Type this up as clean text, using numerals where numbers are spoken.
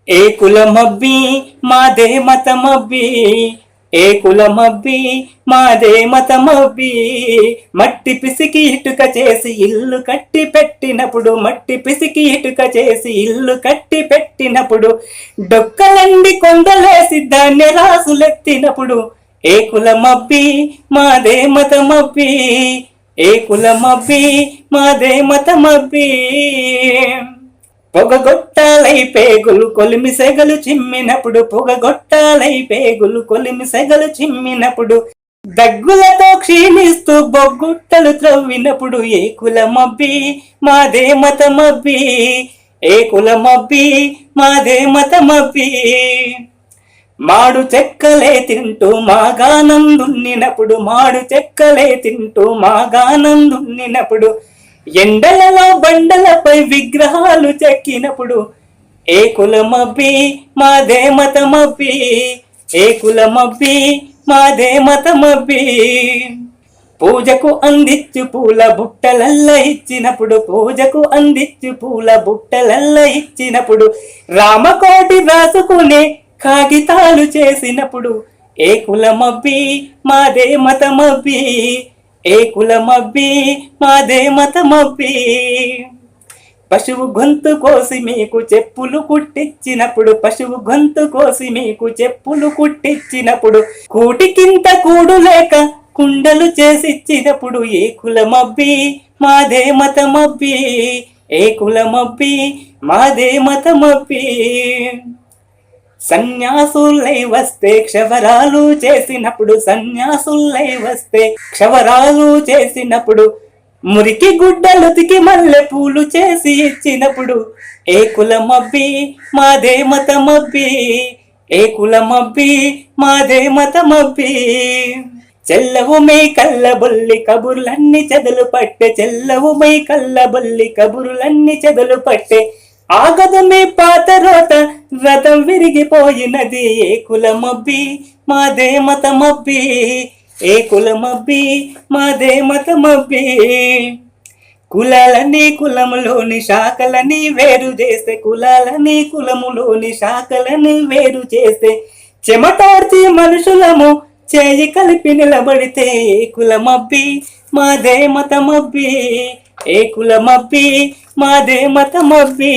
ఏ కులమబ్బి మాదే మతమబ్బి, ఏ కులమబ్బి మాదే మతమబ్బి. మట్టి పిసికి ఇటుక చేసి ఇల్లు కట్టి పెట్టినప్పుడు, మట్టి పిసికి ఇటుక చేసి ఇల్లు కట్టి పెట్టినప్పుడు, డొక్కలండి కొండలేసి దాన్ని రాసులెత్తినప్పుడు, ఏ కులమబ్బి మాదే మతమబ్బి, ఏ కులమబ్బి మాదే మతమబ్బి. పొగగొట్టాలై పేగులు కొలిమి సెగలు చిమ్మినప్పుడు, పొగగొట్టాలై పేగులు కొలిమి సెగలు చిమ్మినప్పుడు, దగ్గులతో క్షీణిస్తూ బొగ్గుట్టలు త్రవ్వినప్పుడు, ఏ కులమబ్బి మాదే మతమబ్బి, ఏ కులమబ్బి మాదే మతమబ్బి. మాడు చెక్కలే తింటూ మాగానం దున్నినప్పుడు, మాడు చెక్కలే తింటూ మాగానం దున్నినప్పుడు, ఎండలలో బండలపై విగ్రహాలు చెక్కినప్పుడు, ఏ కులమబ్బి మాదే మతమబ్బి, ఏ కులమబ్బి మాదే మతమబ్బి. పూజకు అందించు పూల బుట్టలల్ల ఇచ్చినప్పుడు, పూజకు అందించు పూల బుట్టలల్ల ఇచ్చినప్పుడు, రామకోటి రాసుకునే కాగితాలు చేసినప్పుడు, ఏ కులమబ్బి మాదే మతమబ్బి, ఏ కులమబ్బి మాదే మతమబ్బి. పశువు గొంతు కోసి మీకు చెప్పులు కుట్టించినప్పుడు, పశువు గొంతు కోసి మీకు చెప్పులు కుట్టించినప్పుడు, కూటికింత కూడు లేక కుండలు చేసిచ్చినప్పుడు, ఏ కులమబ్బి మాదే మతమబ్బి, ఏ కులమబ్బి మాదే మతమబ్బి. సన్యాసులై వస్తే క్షవరాలు చేసినప్పుడు, సన్యాసులై వస్తే క్షవరాలు చేసినప్పుడు, మురికి గుడ్డలు తికి మల్లె పూలు చేసి ఇచ్చినప్పుడు, ఏ కులమబ్బి మాదే మతమబ్బి, ఏ కులమబ్బి మాదే మతమబ్బి. చెల్లవు మై కళ్ళబొల్లి కబుర్లన్నీ చెదలు పట్టే, చెల్లవు మై కళ్ళబొల్లి కబుర్లన్నీ చెదలు పట్టే, ఆగదమే పాత రోత రథం విరిగిపోయినది, ఏ కులమబ్బి మాదే మతమబ్బి, ఏ కులమబ్బి మాదే మతమబ్బి. కులాలని కులములోని శాఖలని వేరు చేస్తే, కులాలని కులములోని శాఖలని వేరు చేస్తే, చెమటార్చి మనుషులము చేయి కలిపి నిలబడితే, ఏ కులమబ్బి మాదే మతమబ్బి, ఏ కులమబ్బి మాదే మతమబ్బి.